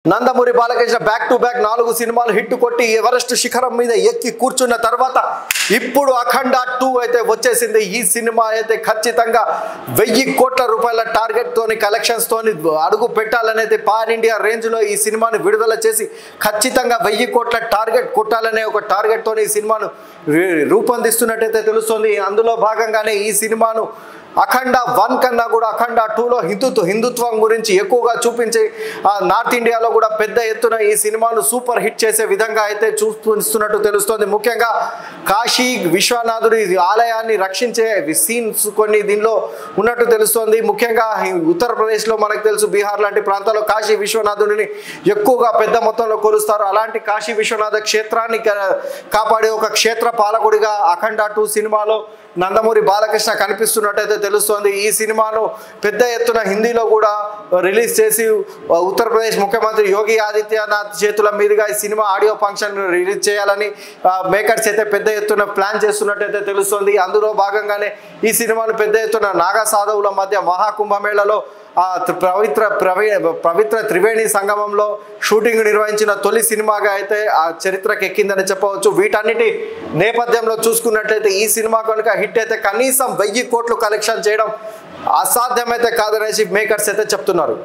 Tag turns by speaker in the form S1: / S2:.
S1: Nandamuri Balakrishna back to back 4 సినిమాలు hit కొట్టి Everest శిఖరం మీద ఎక్కి కూర్చున్న తర్వాత ఇప్పుడు అఖండ 2 అయితే వచ్చేసింది. ఈ సినిమా అయితే ఖచ్చితంగా 1000 కోట్ల రూపాయల టార్గెట్ తోని కలెక్షన్స్ తోని అడుగు పెట్టాలని అయితే పాన్ ఇండియా రేంజ్ లో ఈ సినిమాను విడుదల చేసి ఖచ్చితంగా 1000 కోట్ల టార్గెట్ కొట్టాలనే ఒక టార్గెట్ తోని ఈ సినిమాను రూపొందిస్తున్నట్టయితే తెలుస్తుంది. అందులో భాగంగానే ఈ సినిమాను అఖండ 1 కన్నా కూడా అఖండ 2లో హిందుత్వం గురించి ఎక్కువగా చూపించి నార్త్ ఇండియాలో కూడా పెద్ద ఎత్తున ఈ సినిమాను సూపర్ హిట్ చేసే విధంగా అయితే చూపిస్తున్నట్టు తెలుస్తుంది. ముఖ్యంగా కాశీ విశ్వనాథుడి ఆలయాన్ని రక్షించే సీన్స్ కొన్ని దీనిలో ఉన్నట్టు తెలుస్తుంది. ముఖ్యంగా ఉత్తరప్రదేశ్లో మనకు తెలుసు, బీహార్ లాంటి ప్రాంతాల్లో కాశీ విశ్వనాథుడిని ఎక్కువగా పెద్ద మొత్తంలో కొలుస్తారు. అలాంటి కాశీ విశ్వనాథ క్షేత్రాన్ని కాపాడే ఒక క్షేత్ర పాలకుడిగా అఖండ 2 సినిమాలో నందమూరి బాలకృష్ణ కనిపిస్తున్నట్టయితే తెలుస్తోంది. ఈ సినిమాను పెద్ద ఎత్తున హిందీలో కూడా రిలీజ్ చేసి ఉత్తరప్రదేశ్ ముఖ్యమంత్రి యోగి ఆదిత్యనాథ్ చేతుల మీదుగా ఈ సినిమా ఆడియో ఫంక్షన్ రిలీజ్ చేయాలని మేకర్స్ అయితే పెద్ద ఎత్తున ప్లాన్ చేస్తున్నట్టయితే తెలుస్తోంది. అందులో భాగంగానే ఈ సినిమాను పెద్ద ఎత్తున నాగా సాధువుల మధ్య మహాకుంభమేళలో పవిత్ర త్రివేణి సంగమంలో షూటింగ్ నిర్వహించిన తొలి సినిమాగా అయితే ఆ చరిత్రకి ఎక్కిందని చెప్పవచ్చు. వీటన్నిటి నేపథ్యంలో చూసుకున్నట్లయితే ఈ సినిమా కనుక హిట్ అయితే కనీసం 1000 కోట్లు కలెక్షన్ చేయడం అసాధ్యమైతే కాదనేసి మేకర్స్ అయితే చెప్తున్నారు.